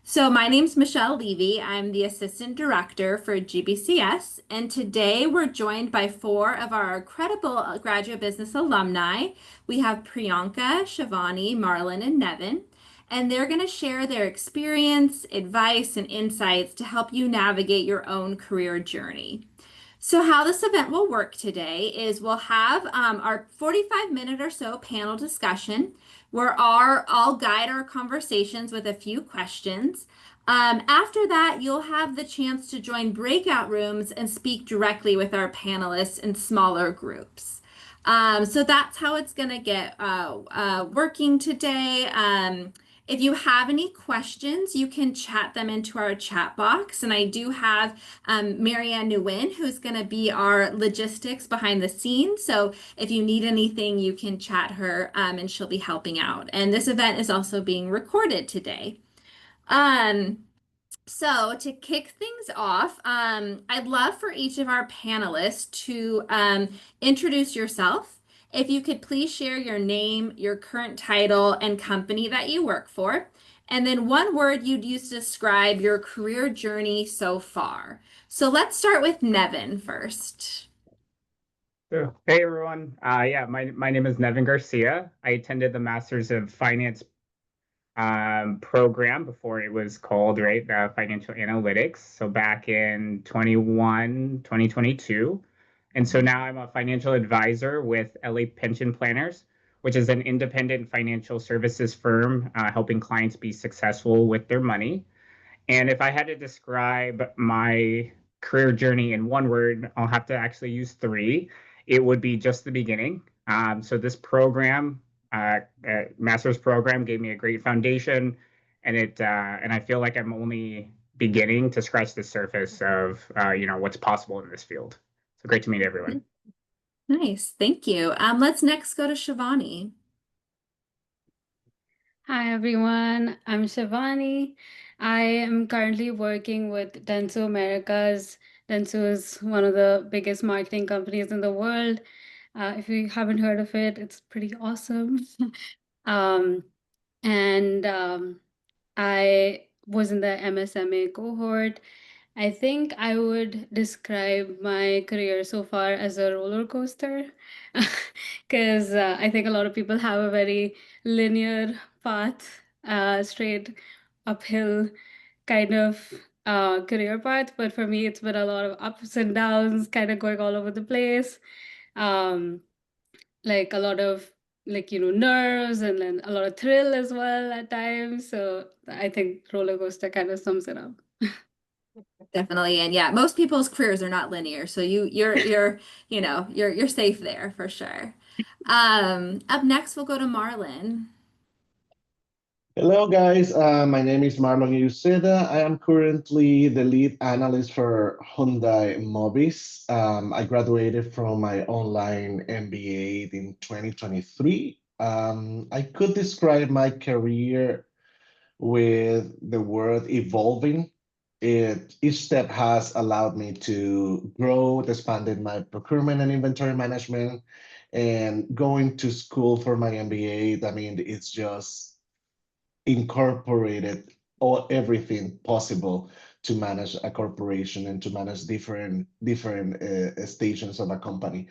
So my name's Michelle Levy. I'm the Assistant Director for GBCS, and today we're joined by four of our incredible graduate business alumni. We have Priyanka, Shivani, Marlon, and Nevin, and they're going to share their experience, advice, and insights to help you navigate your own career journey. So, how this event will work today is we'll have our 45-minute or so panel discussion where I'll guide our conversations with a few questions. After that, you'll have the chance to join breakout rooms and speak directly with our panelists in smaller groups. So that's how it's going to get working today. If you have any questions, you can chat them into our chat box. And I do have Marianne Nguyen, who's going to be our logistics behind the scenes. So if you need anything, you can chat her and she'll be helping out. And this event is also being recorded today. Um, so to kick things off, I'd love for each of our panelists to introduce yourself. If you could please share your name, your current title, and company that you work for, and then one word you'd use to describe your career journey so far. So let's start with Nevin first. So, hey everyone. My name is Nevin Garcia. I attended the Masters of Finance program before it was called, right, Financial Analytics. So back in 2022. And so now I'm a financial advisor with LA Pension Planners, which is an independent financial services firm helping clients be successful with their money. And if I had to describe my career journey in one word, I'll have to actually use three. It would be just the beginning. So this program, master's program, gave me a great foundation, and I feel like I'm only beginning to scratch the surface of what's possible in this field. So great to meet everyone. Nice, thank you. Let's next go to Shivani. Hi everyone, I'm Shivani. I am currently working with Dentsu Americas. Dentsu is one of the biggest marketing companies in the world. If you haven't heard of it, it's pretty awesome. um, and I was in the MSMA cohort. I think I would describe my career so far as a roller coaster because I think a lot of people have a very linear path, straight uphill kind of career path. But for me, it's been a lot of ups and downs, kind of going all over the place. Um, like a lot of nerves and then a lot of thrill as well at times. So I think roller coaster kind of sums it up. Definitely. And yeah, most people's careers are not linear. So you're safe there for sure. Up next, we'll go to Marlon. Hello, guys. My name is Marlon Uceda. I am currently the lead analyst for Hyundai Mobis. I graduated from my online MBA in 2023. I could describe my career with the word evolving. Each step has allowed me to grow, expanded my procurement and inventory management, and going to school for my MBA. I mean, it's just incorporated everything possible to manage a corporation and to manage different stations of a company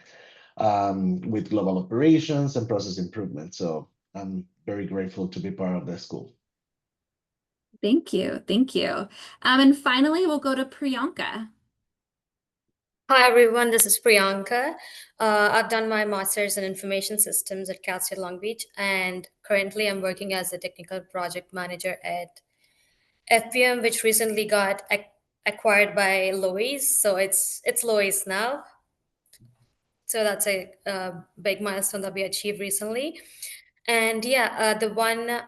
with global operations and process improvement. So I'm very grateful to be part of the school. Thank you. Thank you. And finally, we'll go to Priyanka. Hi everyone, this is Priyanka. I've done my master's in information systems at Cal State Long Beach, and currently I'm working as a technical project manager at FPM, which recently got acquired by Lowe's. So it's Lowe's now. So that's a big milestone that we achieved recently. And yeah, the one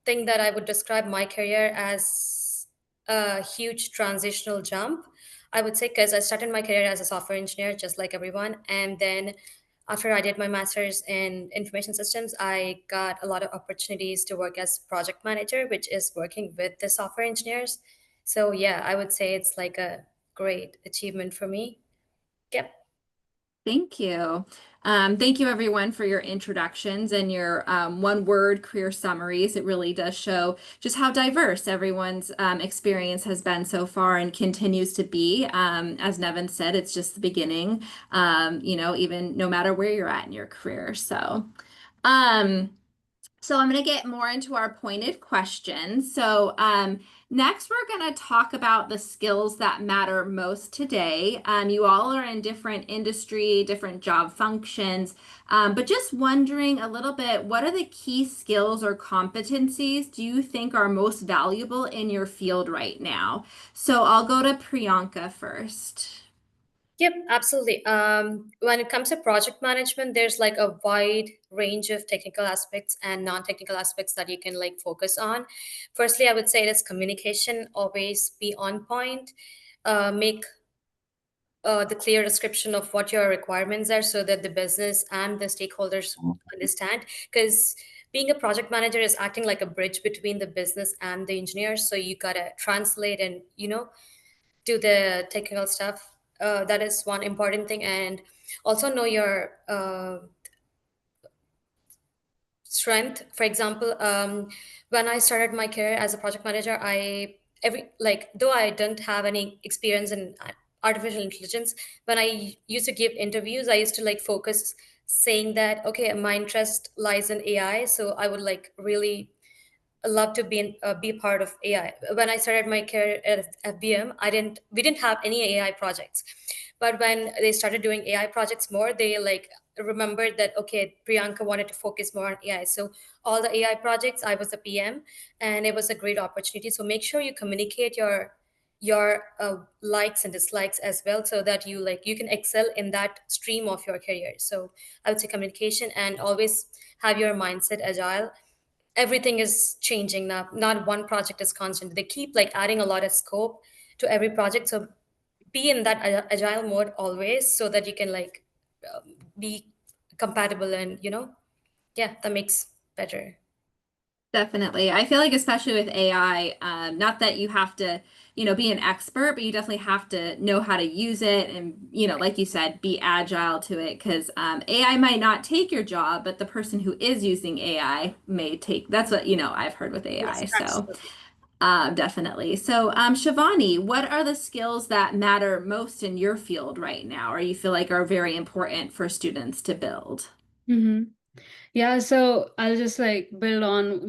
thing that I would describe my career as a huge transitional jump, I would say, because I started my career as a software engineer, just like everyone. And then after I did my master's in information systems, I got a lot of opportunities to work as project manager, which is working with the software engineers. So yeah, I would say it's like a great achievement for me. Yep. Thank you. Thank you everyone for your introductions and your one-word career summaries. It really does show just how diverse everyone's experience has been so far and continues to be. As Nevin said, it's just the beginning, even no matter where you're at in your career. Um, so I'm going to get more into our pointed questions. Next, we're going to talk about the skills that matter most today. You all are in different industry, different job functions, but just wondering a little bit, what are the key skills or competencies do you think are most valuable in your field right now? So I'll go to Priyanka first. Yep, absolutely. When it comes to project management, there's like a wide range of technical aspects and non-technical aspects that you can like focus on. Firstly, I would say it is communication, always be on point, make the clear description of what your requirements are so that the business and the stakeholders understand. Because being a project manager is acting like a bridge between the business and the engineers. So you gotta translate and, do the technical stuff. That is one important thing. And also know your strength. For example, when I started my career as a project manager, though I didn't have any experience in artificial intelligence, when I used to give interviews, I used to like focus saying that okay, my interest lies in AI, so I would like really love to be a part of AI. When I started my career at FBM, we didn't have any AI projects, but when they started doing AI projects more, they like remembered that okay, Priyanka wanted to focus more on AI. So all the AI projects, I was a PM, and it was a great opportunity. So make sure you communicate your likes and dislikes as well, so that you can excel in that stream of your career. So I would say communication, and always have your mindset agile. Everything is changing now. Not one project is constant. They keep like adding a lot of scope to every project. So be in that agile mode always, so that you can like be compatible, and yeah, that makes better. Definitely. I feel like especially with AI, not that you have to, be an expert, but you definitely have to know how to use it and, like you said, be agile to it because AI might not take your job, but the person who is using AI may take, that's what, I've heard with Yes, AI. So absolutely. definitely. So Shivani, what are the skills that matter most in your field right now, or you feel like are very important for students to build? Mm-hmm. Yeah, so I'll just like build on,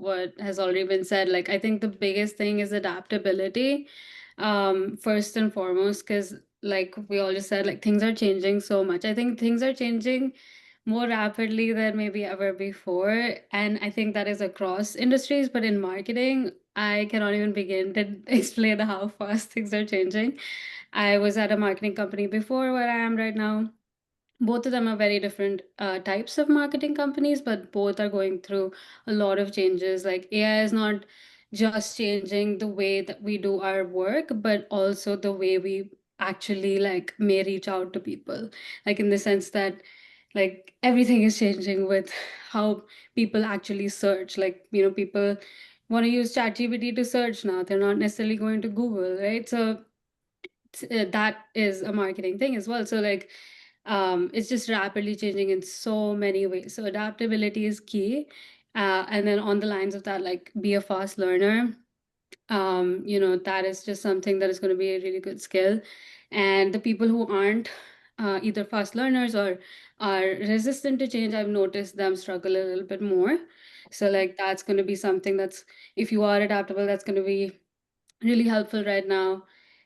what has already been said. Like I think the biggest thing is adaptability, first and foremost, because like we all just said, like things are changing so much. I think things are changing more rapidly than maybe ever before. And I think that is across industries, but in marketing, I cannot even begin to explain how fast things are changing. I was at a marketing company before where I am right now. Both of them are very different types of marketing companies, but both are going through a lot of changes. Like AI is not just changing the way that we do our work, but also the way we actually like may reach out to people. Like in the sense that like everything is changing with how people actually search. Like, people want to use ChatGPT to search now. They're not necessarily going to Google, right? So that is a marketing thing as well. So like it's just rapidly changing in so many ways. So adaptability is key. And then on the lines of that, like be a fast learner. That is just something that is going to be a really good skill. And the people who aren't either fast learners or are resistant to change, I've noticed them struggle a little bit more. So like that's going to be something that's, if you are adaptable, that's going to be really helpful right now.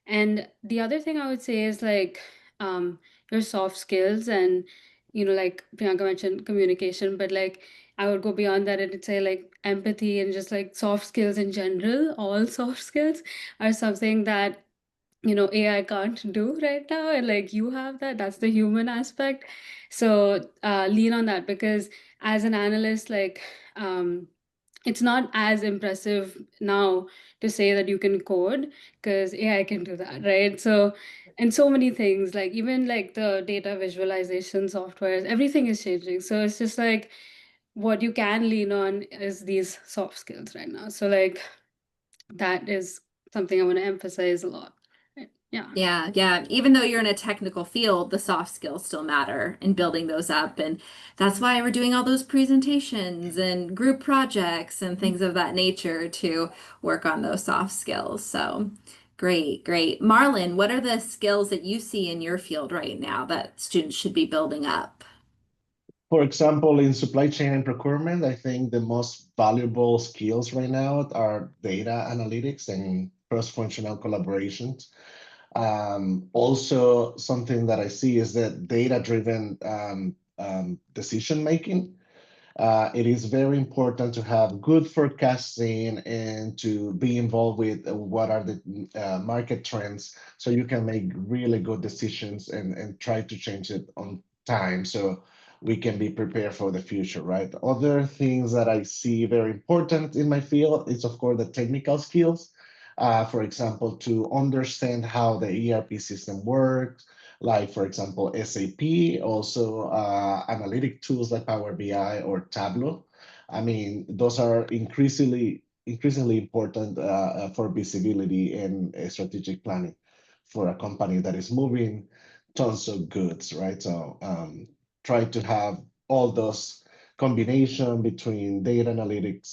And the other thing I would say is like um your soft skills, and like Priyanka mentioned communication, but like I would go beyond that and say like empathy and just like soft skills in general. All soft skills are something that AI can't do right now, and like you have that. That's the human aspect. So lean on that, because as an analyst, like it's not as impressive now to say that you can code, because AI can do that, right? So, and so many things, like even like the data visualization softwares, everything is changing. So it's just like what you can lean on is these soft skills right now. So like that is something I want to emphasize a lot. Right? Yeah. Even though you're in a technical field, the soft skills still matter in building those up. And that's why we're doing all those presentations and group projects and things of that nature to work on those soft skills. So great. Marlon, what are the skills that you see in your field right now that students should be building up? For example, in supply chain and procurement, I think the most valuable skills right now are data analytics and cross-functional collaborations. Also, something that I see is that data-driven decision making. It is very important to have good forecasting and to be involved with what are the market trends so you can make really good decisions and try to change it on time so we can be prepared for the future, right? Other things that I see very important in my field is, of course, the technical skills. For example, to understand how the ERP system works, like for example, SAP, also analytic tools like Power BI or Tableau. I mean, those are increasingly important for visibility and strategic planning for a company that is moving tons of goods, right? So try to have all those combination between data analytics,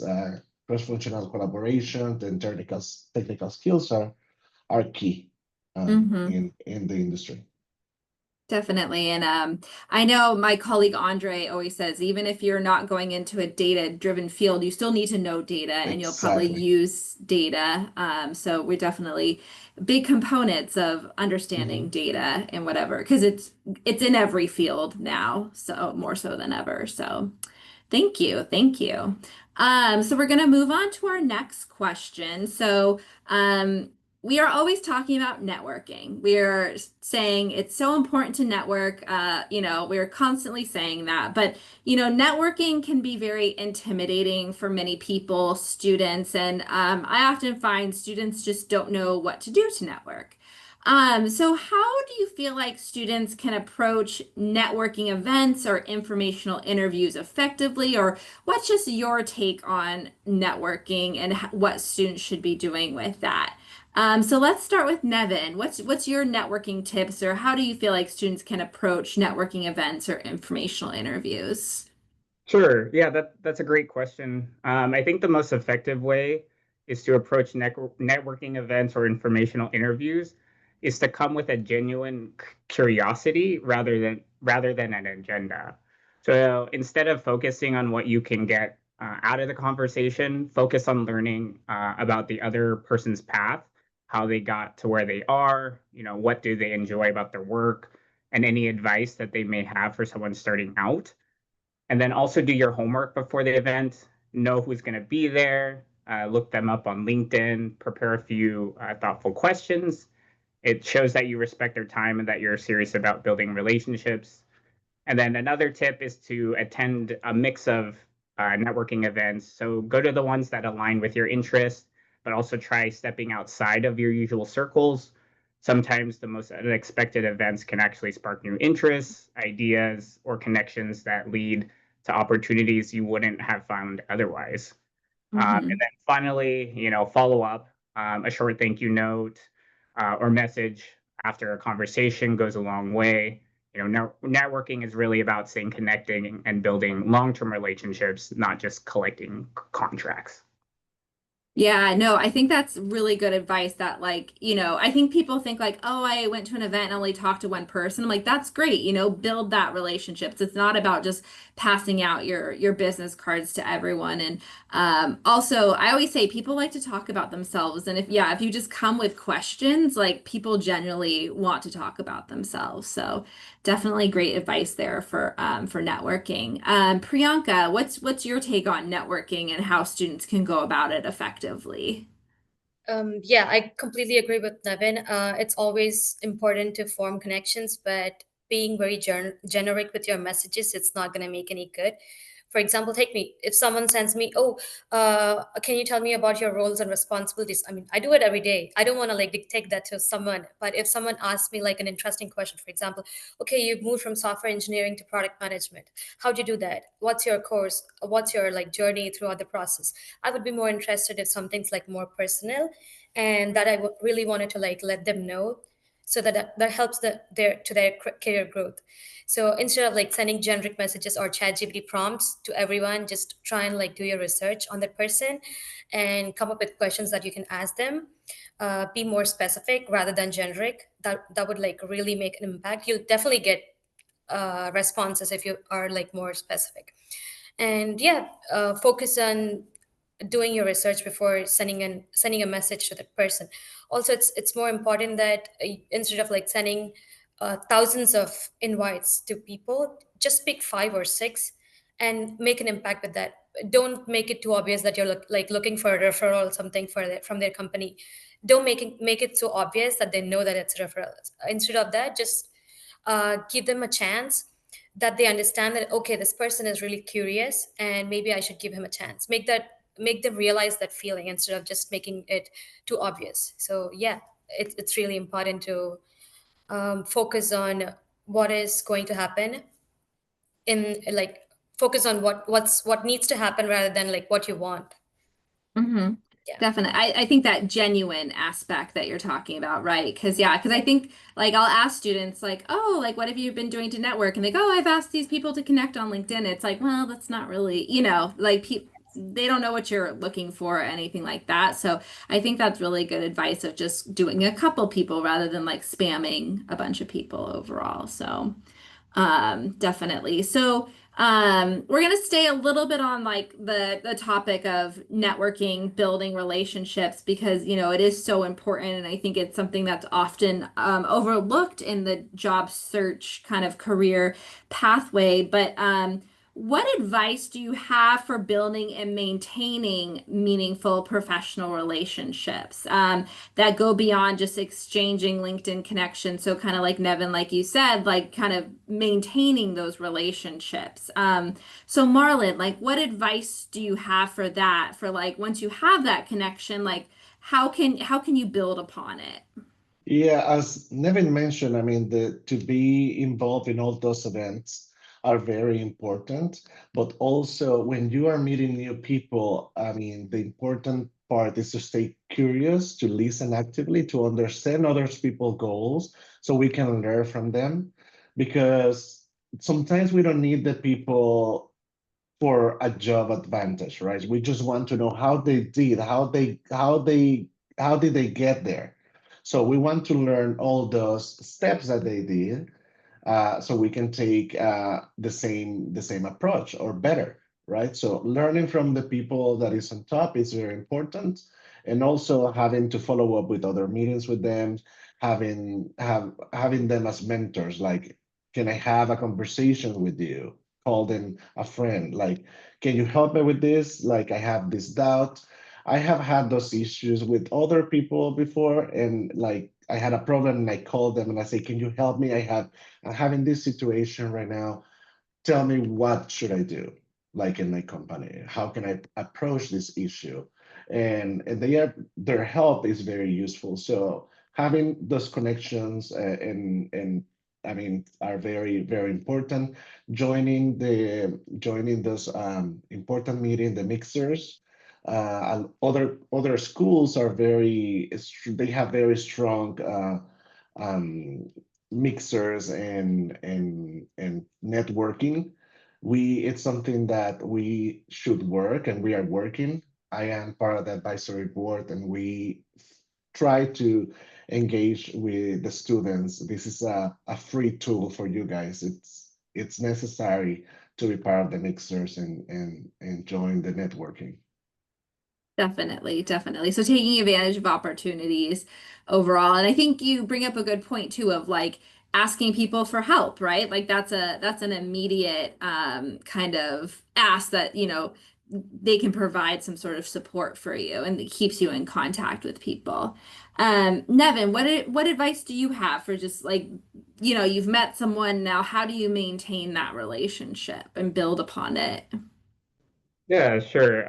cross-functional collaboration, and technical skills are key Mm-hmm. in the industry. Definitely. And I know my colleague Andre always says, even if you're not going into a data-driven field, you still need to know data and you'll probably Exactly. use data. So we're definitely big components of understanding Mhm. data and whatever, because it's in every field now, so more so than ever. So thank you. So we're going to move on to our next question. So we are always talking about networking. We are saying it's so important to network. We're constantly saying that, but networking can be very intimidating for many people, students, and I often find students just don't know what to do to network. So how do you feel like students can approach networking events or informational interviews effectively, or what's just your take on networking and what students should be doing with that? So let's start with Nevin. What's your networking tips, or how do you feel like students can approach networking events or informational interviews? Sure. Yeah, that's a great question. I think the most effective way is to approach networking events or informational interviews is to come with a genuine curiosity rather than an agenda. So instead of focusing on what you can get out of the conversation, focus on learning about the other person's path, how they got to where they are, what do they enjoy about their work, and any advice that they may have for someone starting out. And then also do your homework before the event, know who's going to be there, look them up on LinkedIn, prepare a few thoughtful questions. It shows that you respect their time and that you're serious about building relationships. And then another tip is to attend a mix of networking events. So go to the ones that align with your interests, but also try stepping outside of your usual circles. Sometimes the most unexpected events can actually spark new interests, ideas, or connections that lead to opportunities you wouldn't have found otherwise. And Mm-hmm. then finally, follow up, a short thank you note or message after a conversation goes a long way. Networking is really about staying connected and building long-term relationships, not just collecting contracts. Yeah, no, I think that's really good advice that I think people think like, oh, I went to an event and only talked to one person. I'm like, that's great, build that relationships. It's not about just passing out your business cards to everyone. And also, I always say people like to talk about themselves. And if you just come with questions, like people generally want to talk about themselves. So definitely great advice there for networking. Priyanka, what's your take on networking and how students can go about it effectively? Yeah, I completely agree with Nevin. It's always important to form connections, but being very generic with your messages, it's not going to make any good. For example, take me. If someone sends me, "Oh, can you tell me about your roles and responsibilities?" I mean, I do it every day. I don't want to like dictate that to someone. But if someone asks me like an interesting question, for example, "Okay, you've moved from software engineering to product management. How'd you do that? What's your course? What's your like journey throughout the process?" I would be more interested if something's like more personal and that really wanted to like let them know. so that helps their career growth. So instead of like sending generic messages or ChatGPT prompts to everyone, just try and like do your research on that person and come up with questions that you can ask them. Be more specific rather than generic. That would like really make an impact. You'll definitely get responses if you are like more specific. And yeah, focus on doing your research before sending a message to that person. Also, it's more important that instead of like sending thousands of invites to people, just pick 5 or 6 and make an impact with that. Don't make it too obvious that you're like looking for a referral or something from their company. Don't make it so obvious that they know that it's referrals. Instead of that, just give them a chance, that they understand that okay, this person is really curious and maybe I should give him a chance. Make them realize that feeling instead of just making it too obvious. So yeah, it's really important to focus on what is going to happen, in like focus on what needs to happen rather than like what you want. Mm-hmm. Yeah. Definitely. I think that genuine aspect that you're talking about, right? Because I think like I'll ask students like, oh, like what have you been doing to network? And they go, oh, I've asked these people to connect on LinkedIn. It's like, well, that's not really, like they don't know what you're looking for or anything like that. So I think that's really good advice of just doing a couple people rather than like spamming a bunch of people overall. So definitely. So, we're going to stay a little bit on like the topic of networking, building relationships because, it is so important. And I think it's something that's often overlooked in the job search kind of career pathway. But what advice do you have for building and maintaining meaningful professional relationships? That go beyond just exchanging LinkedIn connections. So kind of like Nevin, like you said, like kind of maintaining those relationships. So Marlon, like what advice do you have for that? For like once you have that connection, like how can you build upon it? Yeah, as Nevin mentioned, I mean, to be involved in all those events are very important. But also, when you are meeting new people, I mean, the important part is to stay curious, to listen actively, to understand other people's goals so we can learn from them. Because sometimes we don't need the people for a job advantage, right? We just want to know how they did, how did they get there? So we want to learn all those steps that they did, so we can take the same approach or better, right? So learning from the people that is on top is very important, and also having to follow up with other meetings with them, having them as mentors. Like, can I have a conversation with you? Call them a friend. Like, can you help me with this? Like, I have this doubt. I have had those issues with other people before, and like I had a problem, and I called them and I say, "Can you help me? I'm having this situation right now. Tell me what should I do, like in my company? How can I approach this issue?" And their help is very useful. So having those connections and I mean are very very important. Joining those important meeting, the mixers. And other schools are they have very strong um, mixers and networking. It's something that we should work, and we are working. I am part of the advisory board, and we try to engage with the students. This is a free tool for you guys. It's necessary to be part of the mixers and join the networking. Definitely, definitely. So taking advantage of opportunities overall. And I think you bring up a good point too of like asking people for help, right? Like that's an immediate kind of ask that, they can provide some sort of support for you and it keeps you in contact with people. Nevin, what advice do you have for just like, you've met someone now, how do you maintain that relationship and build upon it? Yeah, sure.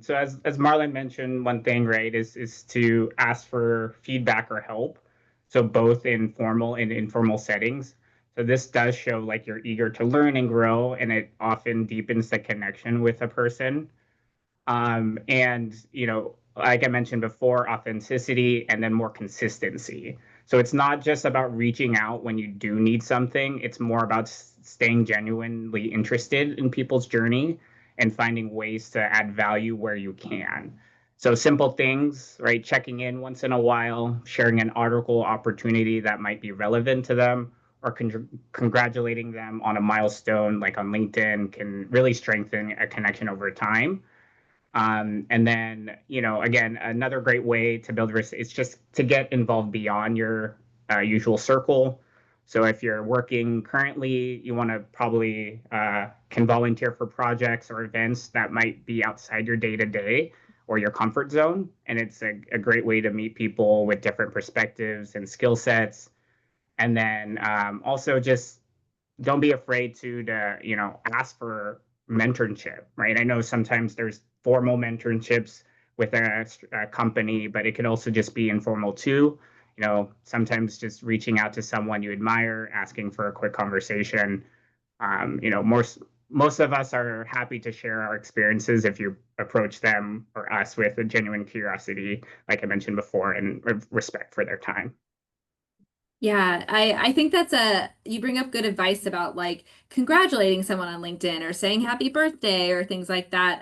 So as Marlon mentioned, one thing, right, is to ask for feedback or help. So both in formal and informal settings. So this does show like you're eager to learn and grow, and it often deepens the connection with a person. And like I mentioned before, authenticity and then more consistency. So it's not just about reaching out when you do need something, it's more about staying genuinely interested in people's journey and finding ways to add value where you can. So simple things, right? Checking in once in a while, sharing an article opportunity that might be relevant to them, or congratulating them on a milestone like on LinkedIn can really strengthen a connection over time. And then, again, another great way to build risk is just to get involved beyond your usual circle. So if you're working currently, you want to probably can volunteer for projects or events that might be outside your day to day or your comfort zone. And it's a great way to meet people with different perspectives and skill sets. And then also just don't be afraid to ask for mentorship, right? I know sometimes there's formal mentorships with a company, but it could also just be informal too. Sometimes just reaching out to someone you admire, asking for a quick conversation. Most of us are happy to share our experiences if you approach them or us with a genuine curiosity, like I mentioned before, and respect for their time. Yeah, I think you bring up good advice about like congratulating someone on LinkedIn or saying happy birthday or things like that.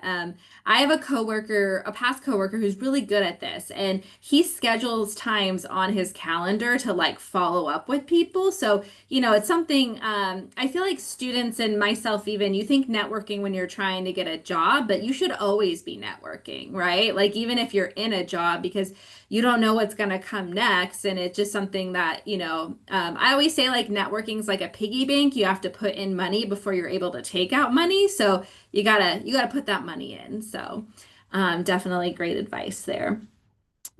I have a past coworker who's really good at this, and he schedules times on his calendar to like follow up with people. So, it's something I feel like students and myself even, you think networking when you're trying to get a job, but you should always be networking, right? Like even if you're in a job, because you don't know what's going to come next. And it's just something that, I always say like networking is like a piggy bank. You have to put in money before you're able to take out money. So you gotta put that money in. So definitely great advice there.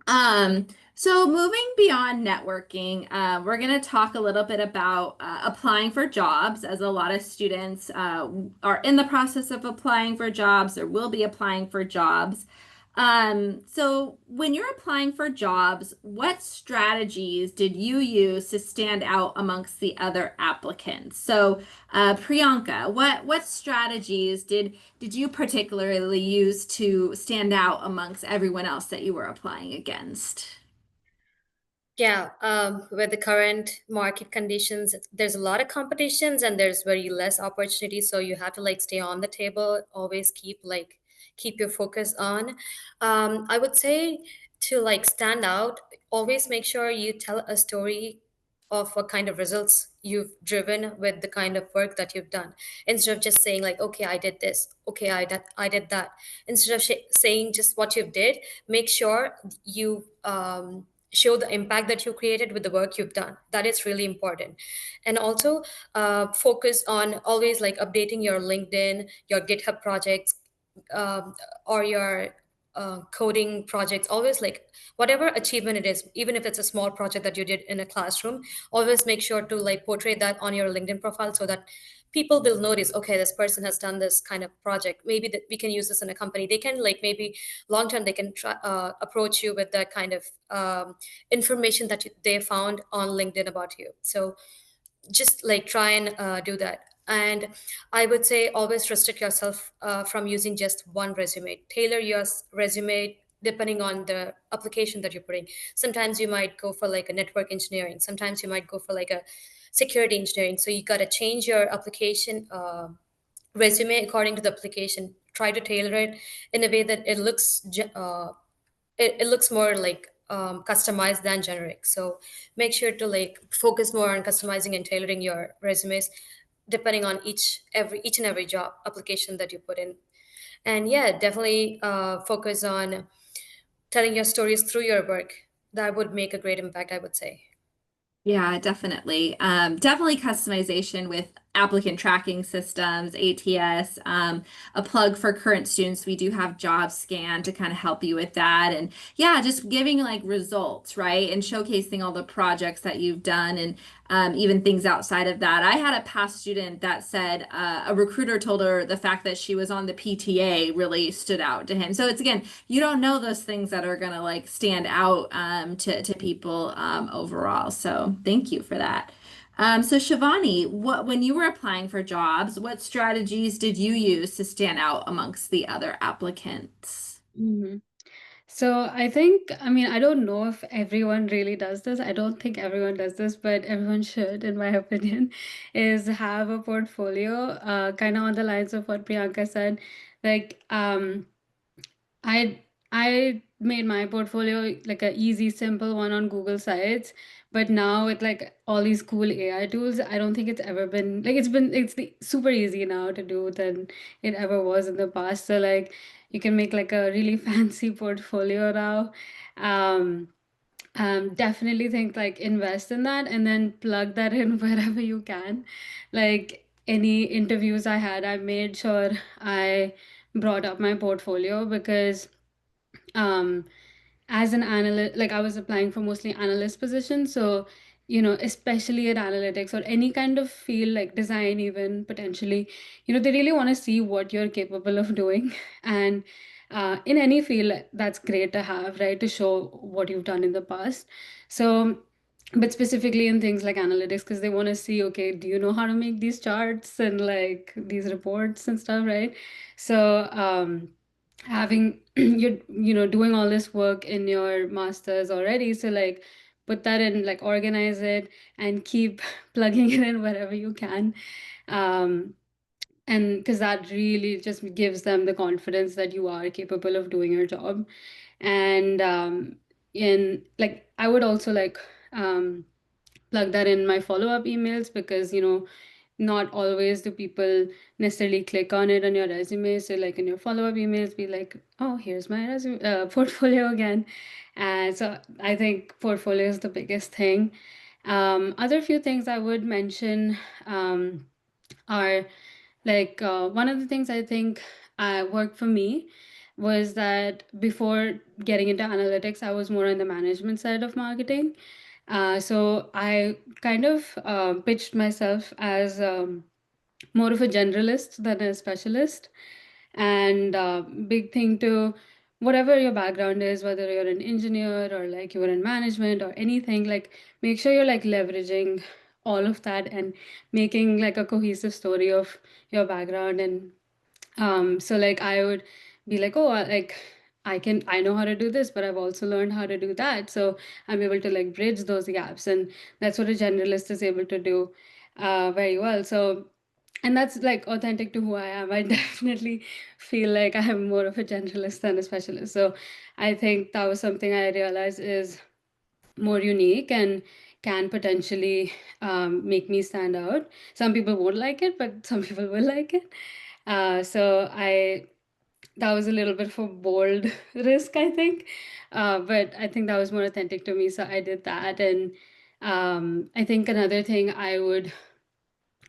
So moving beyond networking, we're going to talk a little bit about applying for jobs, as a lot of students are in the process of applying for jobs or will be applying for jobs. So when you're applying for jobs, what strategies did you use to stand out amongst the other applicants? So, Priyanka, what strategies did you particularly use to stand out amongst everyone else that you were applying against? Yeah, with the current market conditions, there's a lot of competitions and there's very less opportunity. So you have to like stay on the table, always keep your focus on. I would say to like stand out, always make sure you tell a story of what kind of results you've driven with the kind of work that you've done, instead of just saying like, okay, I did this, okay, I did that. Instead of saying just what you did, make sure you show the impact that you created with the work you've done. That is really important. And also focus on always like updating your LinkedIn, your GitHub projects, or your coding projects. Always like whatever achievement it is, even if it's a small project that you did in a classroom, always make sure to like portray that on your LinkedIn profile so that people will notice, okay, this person has done this kind of project. Maybe that we can use this in a company. They can like maybe long term they can try, approach you with that kind of information that they found on LinkedIn about you. So just like try and do that. And I would say always restrict yourself from using just one resume. Tailor your resume depending on the application that you're putting. Sometimes you might go for like a network engineering. Sometimes you might go for like a security engineering. So you got to change your application resume according to the application. Try to tailor it in a way that it looks more like customized than generic. So make sure to like focus more on customizing and tailoring your resumes depending on each and every job application that you put in. And yeah, definitely focus on telling your stories through your work. That would make a great impact, I would say. Yeah, definitely. Definitely customization with applicant tracking systems, ATS. A plug for current students, we do have Job Scan to kind of help you with that. And yeah, just giving like results, right? And showcasing all the projects that you've done and even things outside of that. I had a past student that said a recruiter told her the fact that she was on the PTA really stood out to him. So it's again, you don't know those things that are gonna like stand out to people overall. So thank you for that. So Shivani, when you were applying for jobs, what strategies did you use to stand out amongst the other applicants? Mhm. So I think, I mean, I don't know if everyone really does this. I don't think everyone does this, but everyone should, in my opinion, is have a portfolio, kind of on the lines of what Priyanka said. Like, I I made my portfolio like a easy, simple one on Google Sites, but now with like all these cool AI tools, I don't think it's ever been like super easy now to do than it ever was in the past. So like you can make like a really fancy portfolio now. Um, definitely think like invest in that and then plug that in wherever you can. Like any interviews I had, I made sure I brought up my portfolio because um as an analyst, like I was applying for mostly analyst positions. So, especially at analytics or any kind of field like design, even potentially, they really want to see what you're capable of doing. And in any field, that's great to have, right? To show what you've done in the past. So, but specifically in things like analytics, because they want to see, okay, do you know how to make these charts and like these reports and stuff, right? So, having doing all this work in your masters already, so like put that in, like organize it and keep plugging it in wherever you can, um and because that really just gives them the confidence that you are capable of doing your job. And in like I would also like plug that in my follow-up emails, because not always do people necessarily click on it on your resume. So like in your follow-up emails, be like, oh, here's my resume portfolio again. And so I think portfolio is the biggest thing. Other few things I would mention are like one of the things I think worked for me was that before getting into analytics, I was more on the management side of marketing. So I kind of pitched myself as more of a generalist than a specialist. And big thing to whatever your background is, whether you're an engineer or like you're in management or anything, like make sure you're like leveraging all of that and making like a cohesive story of your background. And so like I would be like, oh, like I know how to do this, but I've also learned how to do that. So I'm able to like bridge those gaps. And that's what a generalist is able to do very well. So, and that's like authentic to who I am. I definitely feel like I'm more of a generalist than a specialist. So I think that was something I realized is more unique and can potentially make me stand out. Some people won't like it, but some people will like it. So that was a little bit of a bold risk, I think. But I think that was more authentic to me. So I did that. And I think another thing I would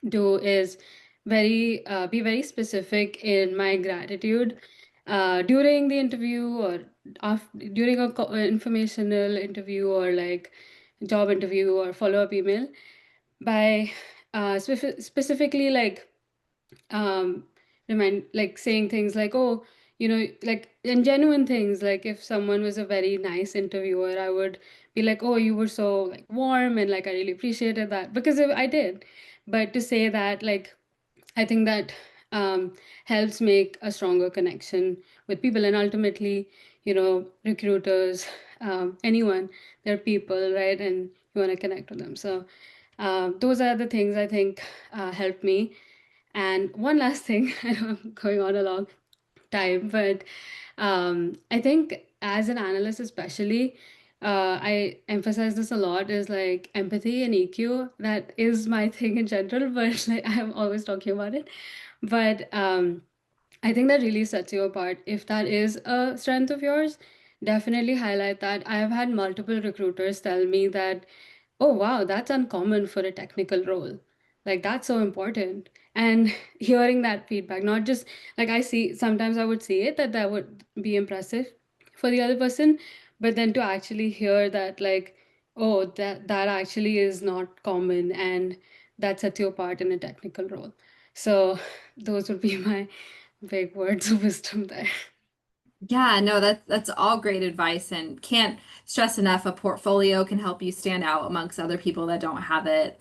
do is be very specific in my gratitude during the interview or during a informational interview or like job interview or follow-up email by specifically like um remind like saying things like, oh, like in genuine things, like if someone was a very nice interviewer, I would be like, oh, you were so like warm and like I really appreciated that, because I did. But to say that, like, I think that helps make a stronger connection with people. And ultimately, recruiters, anyone, they're people, right? And you want to connect with them. So those are the things I think helped me. And one last thing, I know I'm going on a long time, but I think as an analyst, especially, I emphasize this a lot, is like empathy and EQ. That is my thing in general, but like I'm always talking about it. But I think that really sets you apart. If that is a strength of yours, definitely highlight that. I have had multiple recruiters tell me that, oh, wow, that's uncommon for a technical role. Like, that's so important. And hearing that feedback, not just like sometimes I would see it that that would be impressive for the other person, but then to actually hear that, like, oh, that actually is not common and that sets you apart in a technical role. So, those would be my big words of wisdom there. Yeah, no, that's all great advice and can't stress enough. A portfolio can help you stand out amongst other people that don't have it.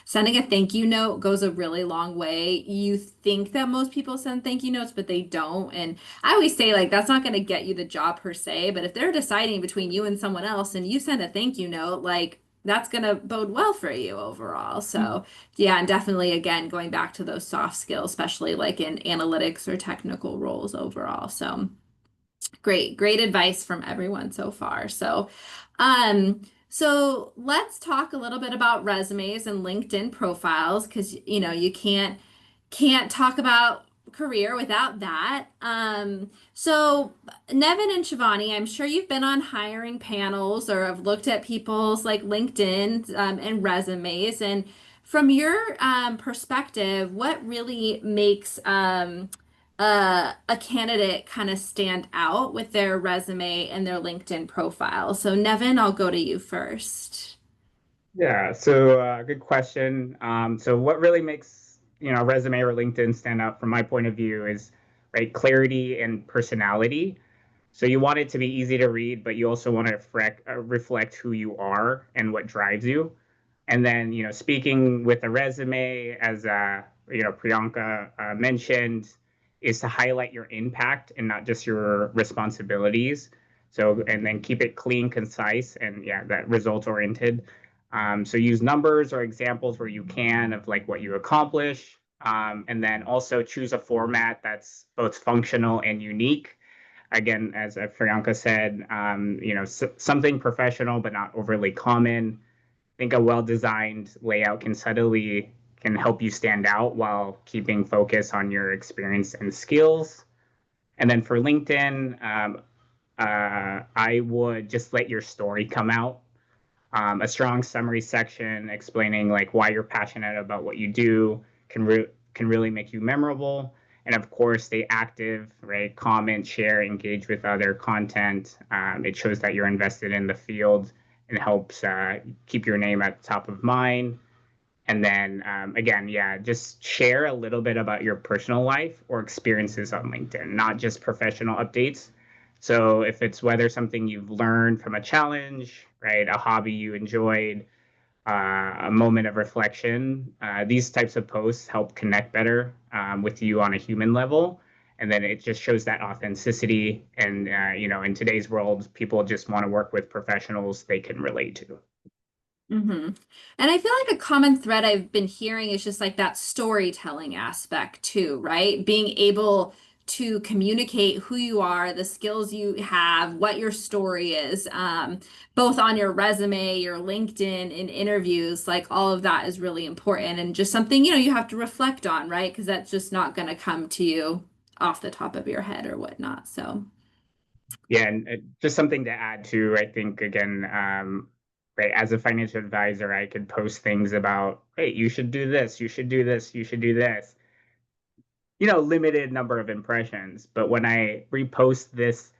Sending a thank you note goes a really long way. You think that most people send thank you notes, but they don't. And I always say like that's not going to get you the job per se, but if they're deciding between you and someone else and you send a thank you note, like that's going to bode well for you overall. So, yeah, and definitely again going back to those soft skills, especially like in analytics or technical roles overall. So, great advice from everyone so far. So let's talk a little bit about resumes and LinkedIn profiles because you can't talk about career without that. So Nevin and Shivani, I'm sure you've been on hiring panels or have looked at people's like LinkedIn and resumes. And from your perspective, what really makes a candidate kind of stand out with their resume and their LinkedIn profile? So Nevin, I'll go to you first. Yeah, so good question. So what really makes, a resume or LinkedIn stand out from my point of view is, right, clarity and personality. So you want it to be easy to read, but you also want to reflect who you are and what drives you. And then, speaking with a resume, as Priyanka mentioned, is to highlight your impact and not just your responsibilities. So, and then keep it clean, concise, and yeah, that result oriented. So use numbers or examples where you can of like what you accomplish. And then also choose a format that's both functional and unique. Again, as Priyanka said, something professional but not overly common. I think a well-designed layout can help you stand out while keeping focus on your experience and skills. And then for LinkedIn, I would just let your story come out. A strong summary section explaining like why you're passionate about what you do can really make you memorable. And of course, stay active, right? Comment, share, engage with other content. It shows that you're invested in the field and helps keep your name at the top of mind. And then again, yeah, just share a little bit about your personal life or experiences on LinkedIn, not just professional updates. So if it's whether something you've learned from a challenge, right, a hobby you enjoyed, a moment of reflection, these types of posts help connect better with you on a human level. And then it just shows that authenticity. And, in today's world, people just want to work with professionals they can relate to. And I feel like a common thread I've been hearing is just like that storytelling aspect too, right? Being able to communicate who you are, the skills you have, what your story is, both on your resume, your LinkedIn, in interviews, like all of that is really important and just something, you have to reflect on, right? Because that's just not going to come to you off the top of your head or whatnot. So. Yeah, and just something to add to, I think, again, right, as a financial advisor, I could post things about, hey, you should do this, you should do this, you should do this. Limited number of impressions. But when I repost this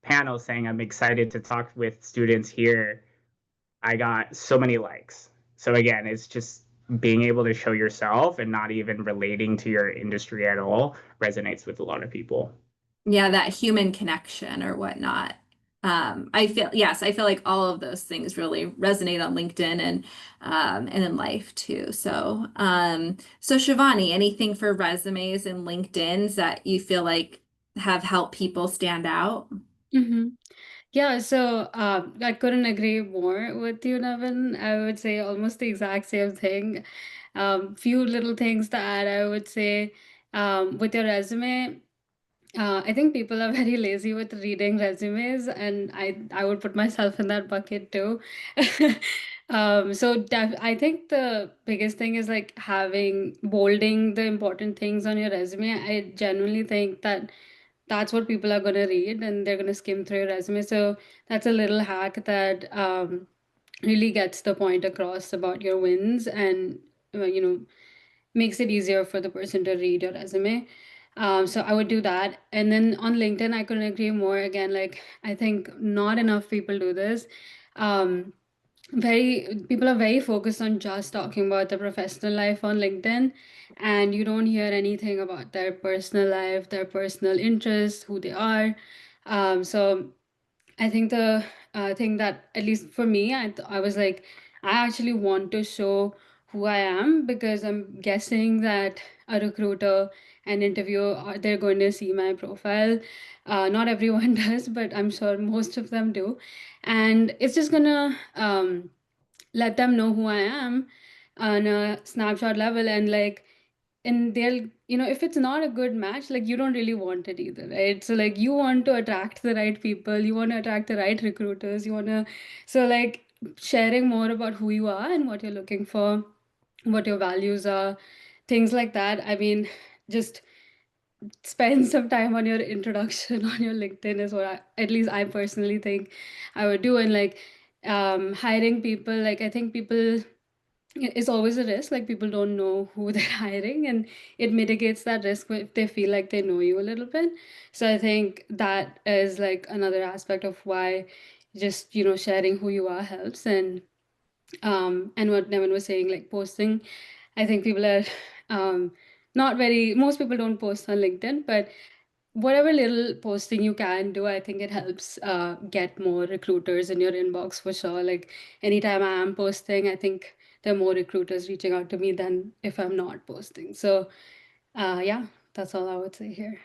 panel saying I'm excited to talk with students here, I got so many likes. So again, it's just being able to show yourself and not even relating to your industry at all resonates with a lot of people. Yeah, that human connection or whatnot. I feel like all of those things really resonate on LinkedIn and in life too. So Shivani, anything for resumes and LinkedIn's that you feel like have helped people stand out? Mm-hmm. Yeah, so I couldn't agree more with you, Nevin. I would say almost the exact same thing. Few little things to add, I would say, with your resume. I think people are very lazy with reading resumes, and I would put myself in that bucket too. I think the biggest thing is like having bolding the important things on your resume. I genuinely think that that's what people are going to read and they're going to skim through your resume. So that's a little hack that really gets the point across about your wins and makes it easier for the person to read your resume. So I would do that. And then on LinkedIn, I couldn't agree more. Again, like I think not enough people do this. Um, very People are very focused on just talking about the professional life on LinkedIn, and you don't hear anything about their personal life, their personal interests, who they are. So I think the thing that, at least for me, I was like, I actually want to show who I am, because I'm guessing that a recruiter and interviewer, they're going to see my profile. Not everyone does, but I'm sure most of them do. And it's just gonna let them know who I am on a snapshot level. And like, and they'll, if it's not a good match, like, you don't really want it either, right? So like, you want to attract the right people, you want to attract the right recruiters, you want to, so like, sharing more about who you are and what you're looking for, what your values are, things like that. I mean, just spend some time on your introduction on your LinkedIn is what at least I personally think I would do. And like, hiring people, like, I think people, it's always a risk, like, people don't know who they're hiring, and it mitigates that risk if they feel like they know you a little bit. So I think that is like another aspect of why just, sharing who you are helps. And what Nevin was saying, like, posting, I think people are not very, most people don't post on LinkedIn, but whatever little posting you can do, I think it helps get more recruiters in your inbox for sure. Like, anytime I am posting, I think there are more recruiters reaching out to me than if I'm not posting. So yeah, that's all I would say here.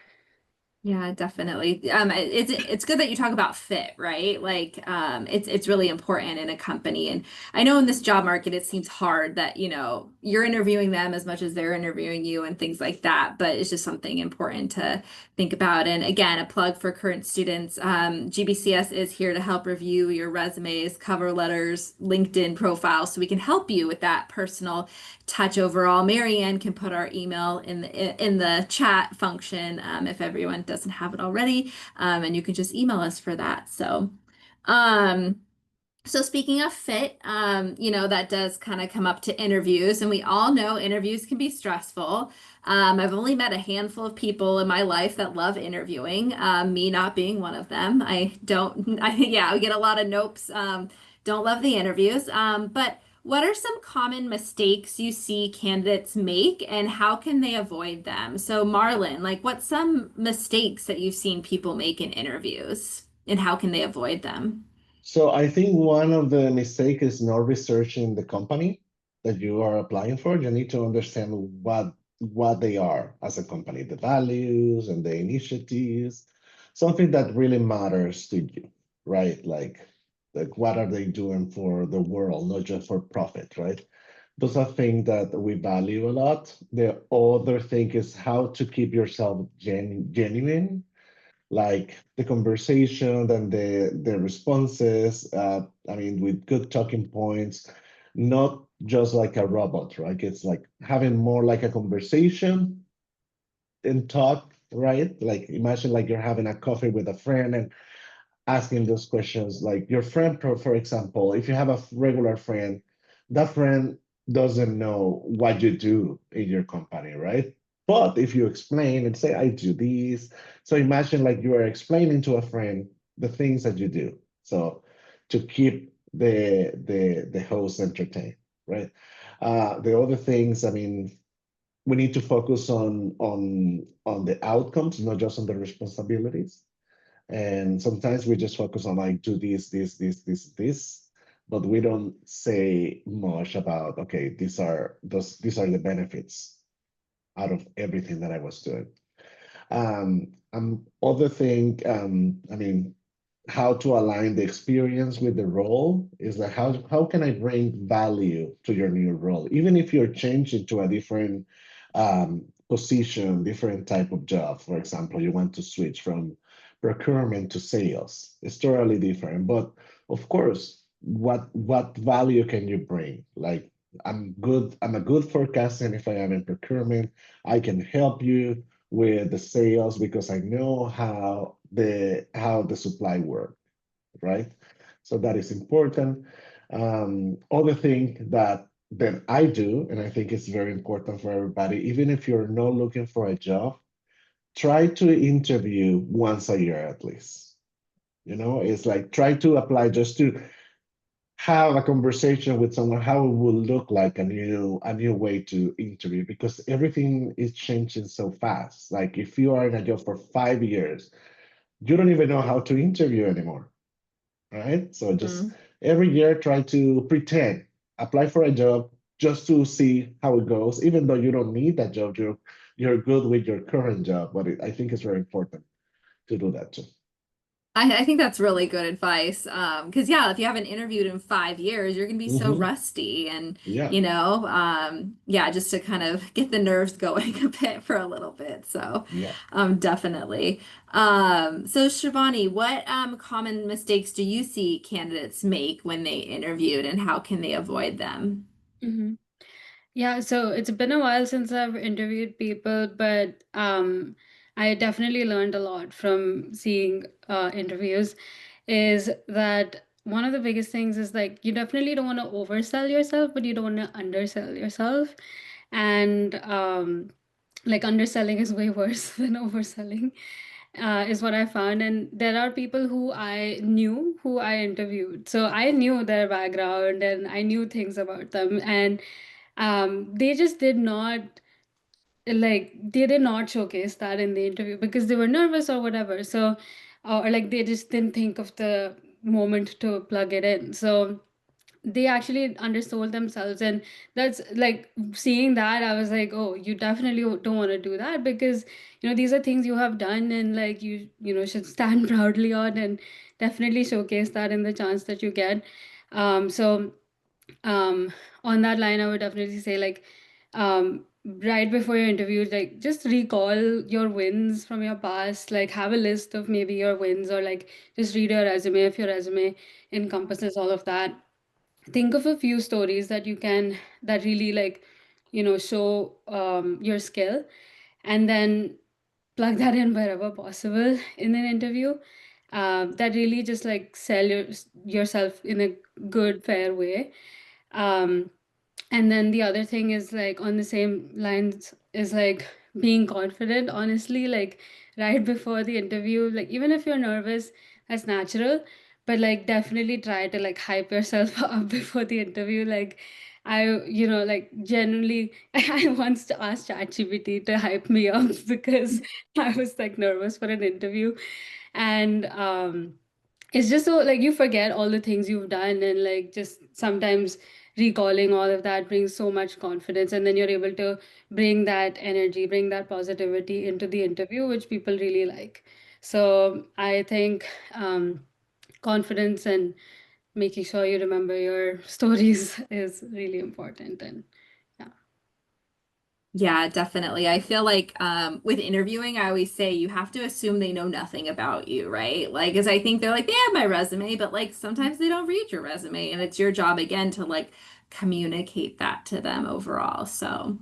Yeah, definitely. It's good that you talk about fit, right? Like, it's really important in a company. And I know in this job market, it seems hard that, you're interviewing them as much as they're interviewing you and things like that. But it's just something important to think about. And again, a plug for current students. GBCS is here to help review your resumes, cover letters, LinkedIn profiles, so we can help you with that personal touch overall. Marianne can put our email in the chat function if everyone doesn't have it already, and you can just email us for that. Um, so speaking of fit, that does kind of come up to interviews, and we all know interviews can be stressful. I've only met a handful of people in my life that love interviewing, me not being one of them. I don't, yeah, we get a lot of nopes, don't love the interviews. But what are some common mistakes you see candidates make, and how can they avoid them? So Marlon, like, what's some mistakes that you've seen people make in interviews, and how can they avoid them? So I think one of the mistakes is not researching the company that you are applying for. You need to understand what they are as a company, the values and the initiatives, something that really matters to you, right? Like what are they doing for the world, not just for profit, right? Those are things that we value a lot. The other thing is how to keep yourself genuine, like the conversation and the responses. I mean, with good talking points, not just like a robot, right? It's like having more like a conversation and talk, right? Like imagine like you're having a coffee with a friend and asking those questions. Like your friend, for example, if you have a regular friend, that friend doesn't know what you do in your company, right? But if you explain and say, I do this, so imagine like you are explaining to a friend the things that you do. So to keep the host entertained, right? The other things, I mean, we need to focus on the outcomes, not just on the responsibilities. And sometimes we just focus on like do this, but we don't say much about, okay, these are the benefits out of everything that I was doing. Other thing, I mean, how to align the experience with the role is like how can I bring value to your new role, even if you're changing to a different position, different type of job. For example, you want to switch from procurement to sales. It's totally different, but of course, what value can you bring? Like I'm a good forecaster if I am in procurement. I can help you with the sales because I know how the supply work, right? So that is important. Other thing that I do, and I think it's very important for everybody, even if you're not looking for a job, try to interview once a year at least. It's like try to apply just to have a conversation with someone how it will look like a new way to interview, because everything is changing so fast. Like if you are in a job for 5 years, you don't even know how to interview anymore, right? So just Mm. every year try to pretend, apply for a job just to see how it goes, even though you don't need that job, you're good with your current job. But I think it's very important to do that too. I think that's really good advice. Because yeah, if you haven't interviewed in 5 years, you're gonna be so Hmm. rusty and Yeah, yeah, just to kind of get the nerves going a bit for a little bit. So yeah. definitely. So Shivani, what common mistakes do you see candidates make when they interviewed and how can they avoid them? Mhm. Yeah, so it's been a while since I've interviewed people, but I definitely learned a lot from seeing interviews. Is that one of the biggest things is like you definitely don't want to oversell yourself, but you don't want to undersell yourself. And like underselling is way worse than overselling, is what I found. And there are people who I knew who I interviewed. So I knew their background and I knew things about them. And they just did not like they did not showcase that in the interview because they were nervous or whatever. So or like they just didn't think of the moment to plug it in. So they actually undersold themselves, and that's like seeing that I was like, oh, you definitely don't want to do that because these are things you have done, and like you should stand proudly on and definitely showcase that in the chance that you get. So um on that line I would definitely say like right before your interview, like just recall your wins from your past, like have a list of maybe your wins, or like just read your resume if your resume encompasses all of that. Think of a few stories that you can that really like show your skill, and then plug that in wherever possible in an interview. That really just like sell yourself in a good fair way. um, and then the other thing is like on the same lines is like being confident, honestly, like right before the interview, like even if you're nervous, that's natural, but like definitely try to like hype yourself up before the interview. Like like genuinely, I once asked ChatGPT to hype me up because I was like nervous for an interview. And it's just so like you forget all the things you've done, and like just sometimes recalling all of that brings so much confidence, and then you're able to bring that energy, bring that positivity into the interview, which people really like. So I think confidence and making sure you remember your stories is really important. And yeah. Yeah, definitely. I feel like with interviewing, I always say you have to assume they know nothing about you, right? Like, because I think they're like, they have my resume, but like sometimes they don't read your resume, and it's your job again to like communicate that to them overall. So,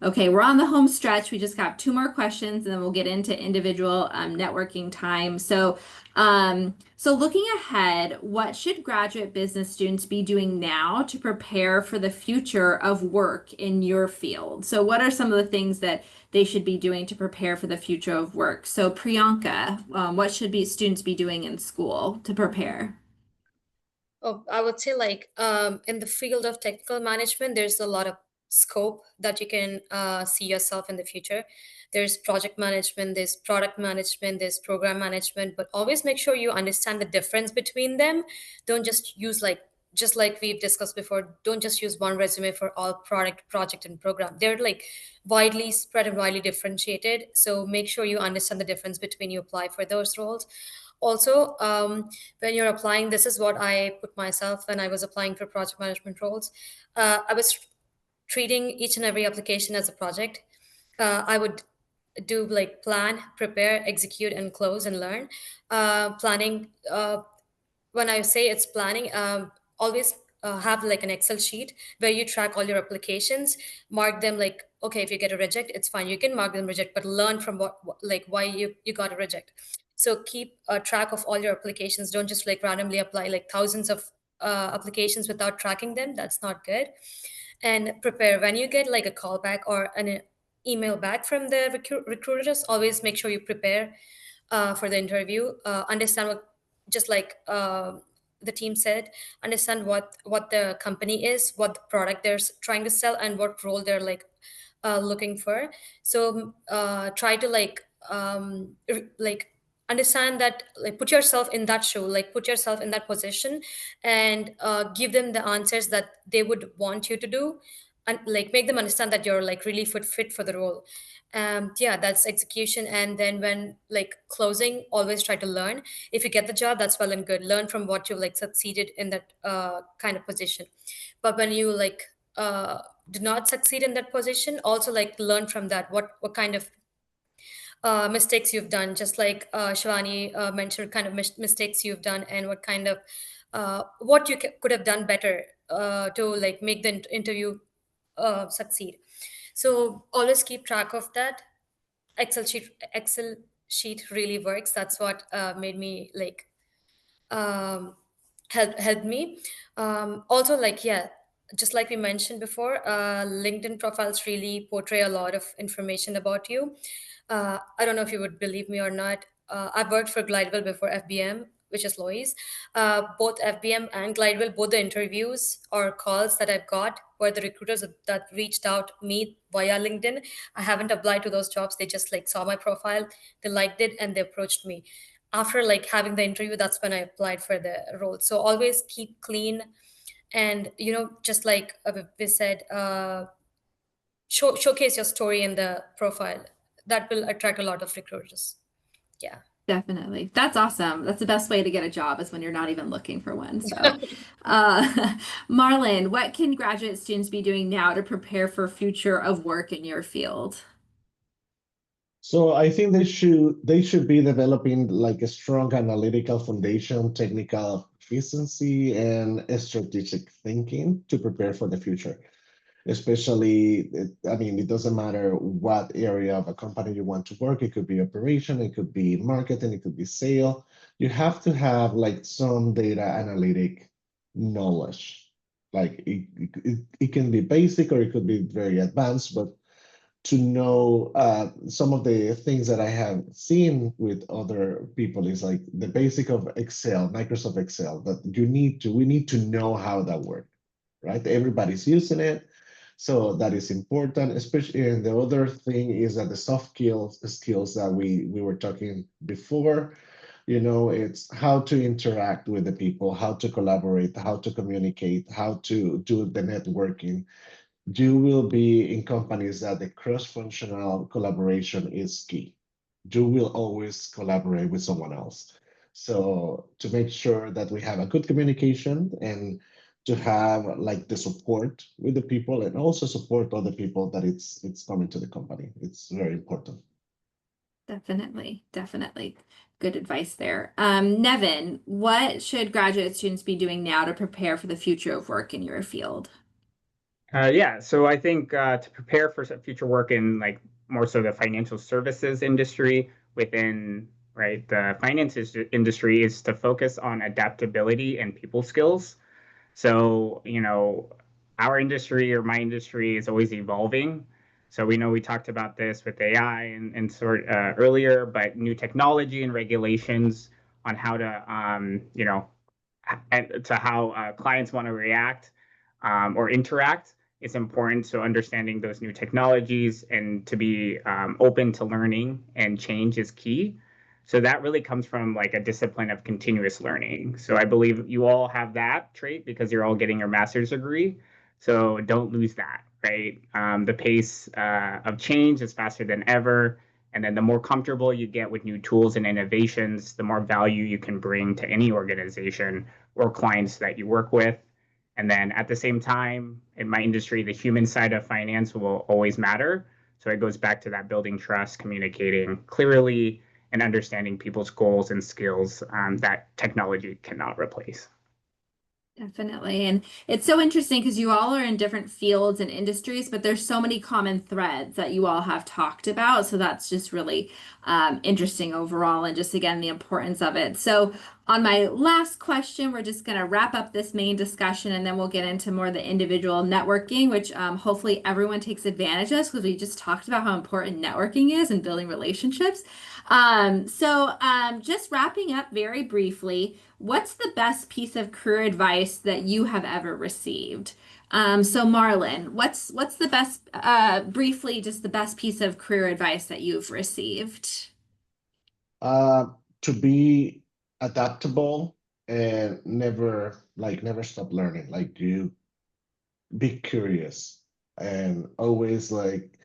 okay, we're on the home stretch. We just got two more questions, and then we'll get into individual networking time. So looking ahead, what should graduate business students be doing now to prepare for the future of work in your field? So what are some of the things that they should be doing to prepare for the future of work? So Priyanka, what should be students be doing in school to prepare? Oh, I would say like in the field of technical management, there's a lot of scope that you can see yourself in the future. There's project management, there's product management, there's program management, but always make sure you understand the difference between them. Don't just use like just like we've discussed before, don't just use one resume for all product, project, and program. They're like widely spread and widely differentiated. So make sure you understand the difference between you apply for those roles. Also, when you're applying, this is what I put myself when I was applying for project management roles. I was treating each and every application as a project. I would do like plan, prepare, execute, and close and learn. Planning, when I say it's planning, always have like an Excel sheet where you track all your applications, mark them like, okay, if you get a reject, it's fine. You can mark them reject, but learn from like why you got a reject. So keep a track of all your applications. Don't just like randomly apply like thousands of applications without tracking them. That's not good. And prepare when you get like a call back or an email back from the recruiters. Always make sure you prepare for the interview. Understand what, just like the team said, understand what the company is, what the product they're trying to sell, and what role they're like looking for. So try to like understand that, like, put yourself in that shoe, like put yourself in that position, and give them the answers that they would want you to do, and like make them understand that you're like really fit for the role. Yeah, that's execution. And then when like closing, always try to learn. If you get the job, that's well and good. Learn from what you like succeeded in that kind of position. But when you like do not succeed in that position, also like learn from that, what kind of mistakes you've done, just like Shivani mentioned, kind of mistakes you've done, and what kind of what you could have done better to like make the interview succeed. So always keep track of that. Excel sheet really works. That's what made me like um, helped me. Also, like, yeah, just like we mentioned before, LinkedIn profiles really portray a lot of information about you. I don't know if you would believe me or not. I've worked for Glidewell before FBM, which is Lois. Both FBM and Glidewell, both the interviews or calls that I've got were the recruiters that reached out me via LinkedIn. I haven't applied to those jobs. They just like saw my profile, they liked it, and they approached me. After like having the interview, that's when I applied for the role. So always keep clean, and just like we said, showcase your story in the profile. That will attract a lot of recruiters. Yeah. Definitely. That's awesome. That's the best way to get a job is when you're not even looking for one. So, Marlon, what can graduate students be doing now to prepare for future of work in your field? So I think they should be developing like a strong analytical foundation, technical efficiency, and strategic thinking to prepare for the future. Especially, I mean, it doesn't matter what area of a company you want to work. It could be operation, it could be marketing, it could be sale. You have to have like some data analytic knowledge. Like it can be basic or it could be very advanced, but to know some of the things that I have seen with other people is like the basic of Excel, Microsoft Excel, that we need to know how that works, right? Everybody's using it. So that is important, especially. And the other thing is that the soft skills that we were talking before, it's how to interact with the people, how to collaborate, how to communicate, how to do the networking. You will be in companies that the cross-functional collaboration is key. You will always collaborate with someone else. So to make sure that we have a good communication and to have like the support with the people and also support other people that it's coming to the company. It's very important. Definitely, definitely. Good advice there. Nevin, what should graduate students be doing now to prepare for the future of work in your field? Yeah, so I think to prepare for future work in like more so the financial services industry within the finance industry is to focus on adaptability and people skills. So, our industry or my industry is always evolving. So we know we talked about this with AI and sort earlier, but new technology and regulations on how to, and to how clients want to react or interact. It's important. So understanding those new technologies and to be open to learning and change is key. So that really comes from like a discipline of continuous learning. So I believe you all have that trait because you're all getting your master's degree. So don't lose that, right? The pace of change is faster than ever. And then the more comfortable you get with new tools and innovations, the more value you can bring to any organization or clients that you work with. And then at the same time, in my industry, the human side of finance will always matter. So it goes back to that building trust, communicating clearly, and understanding people's goals and skills that technology cannot replace. Definitely. And it's so interesting because you all are in different fields and industries, but there's so many common threads that you all have talked about. So that's just really interesting overall. And just again, the importance of it. So on my last question, we're just going to wrap up this main discussion and then we'll get into more of the individual networking, which hopefully everyone takes advantage of because we just talked about how important networking is and building relationships. Just wrapping up very briefly, what's the best piece of career advice that you have ever received? So Marlon, what's the best, briefly, just the best piece of career advice that you've received? to be adaptable and never stop learning. Like you be curious and always like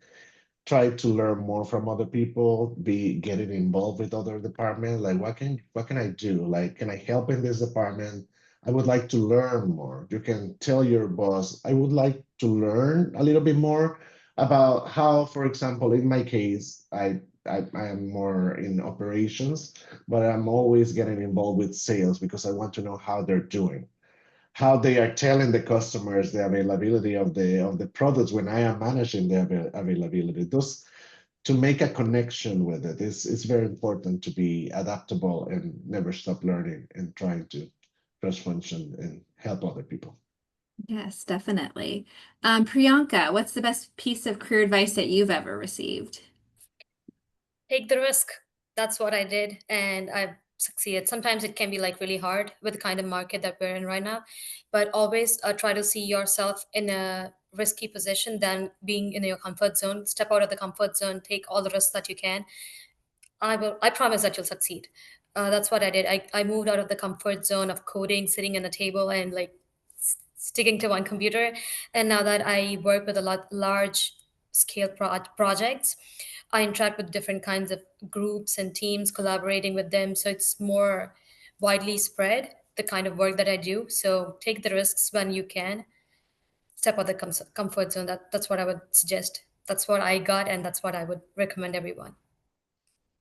try to learn more from other people, be getting involved with other departments. Like what can I do? Like, can I help in this department? I would like to learn more. You can tell your boss, I would like to learn a little bit more about how, for example, in my case, I am more in operations, but I'm always getting involved with sales because I want to know how they're doing, how they are telling the customers the availability of the products when I am managing the availability. Those, to make a connection with it, it's very important to be adaptable and never stop learning and trying to cross function and help other people. Yes, definitely. Priyanka, what's the best piece of career advice that you've ever received? Take the risk. That's what I did, and I've succeeded. Sometimes it can be like really hard with the kind of market that we're in right now, but always try to see yourself in a risky position than being in your comfort zone. Step out of the comfort zone, take all the risks that you can. I promise that you'll succeed. That's what I did. I moved out of the comfort zone of coding, sitting in a table and like sticking to one computer. And now that I work with a lot large scale projects, I interact with different kinds of groups and teams, collaborating with them. So it's more widely spread, the kind of work that I do. So take the risks when you can. Step out the comfort zone. That's what I would suggest. That's what I got, and that's what I would recommend everyone.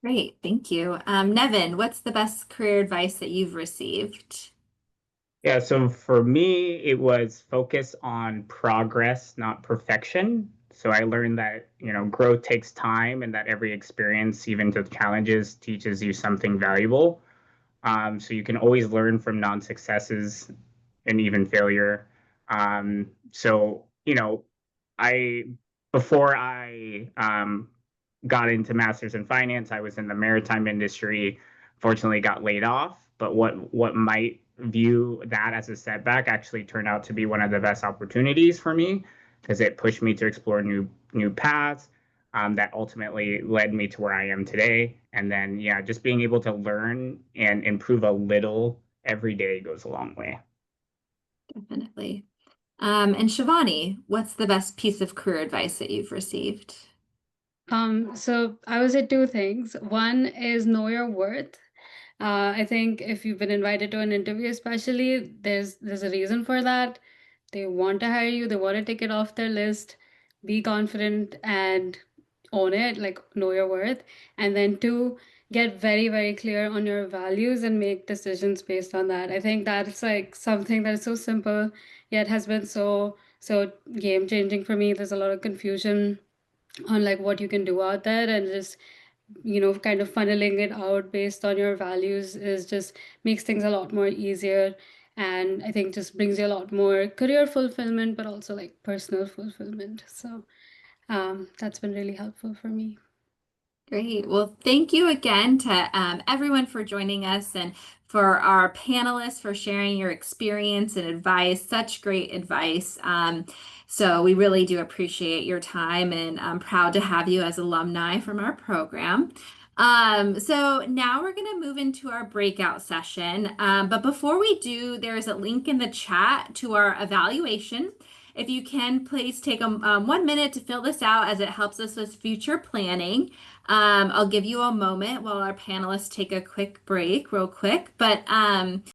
Great, thank you. Nevin, what's the best career advice that you've received? Yeah, so for me, it was focus on progress, not perfection. So I learned that, growth takes time and that every experience, even to challenges, teaches you something valuable. So you can always learn from non-successes and even failure. So, I before I got into masters in finance, I was in the maritime industry. Fortunately, got laid off. But what might view that as a setback actually turned out to be one of the best opportunities for me because it pushed me to explore new paths. That ultimately led me to where I am today. And then, yeah, just being able to learn and improve a little every day goes a long way. Definitely. And Shivani, what's the best piece of career advice that you've received? So I would say two things. One is know your worth. I think if you've been invited to an interview, especially, there's a reason for that. They want to hire you, they want to take it off their list. Be confident and own it, like know your worth. And then two, get very, very clear on your values and make decisions based on that. I think that's like something that is so simple, yet has been so game changing for me. There's a lot of confusion on like what you can do out there, and just kind of funneling it out based on your values is just makes things a lot more easier, and I think just brings you a lot more career fulfillment but also like personal fulfillment. So that's been really helpful for me. Great. Well, thank you again to everyone for joining us and for our panelists for sharing your experience and advice. Such great advice. So we really do appreciate your time, and I'm proud to have you as alumni from our program. So now we're going to move into our breakout session. But before we do, there's a link in the chat to our evaluation. If you can, please take 1 minute to fill this out as it helps us with future planning. I'll give you a moment while our panelists take a quick break, real quick. But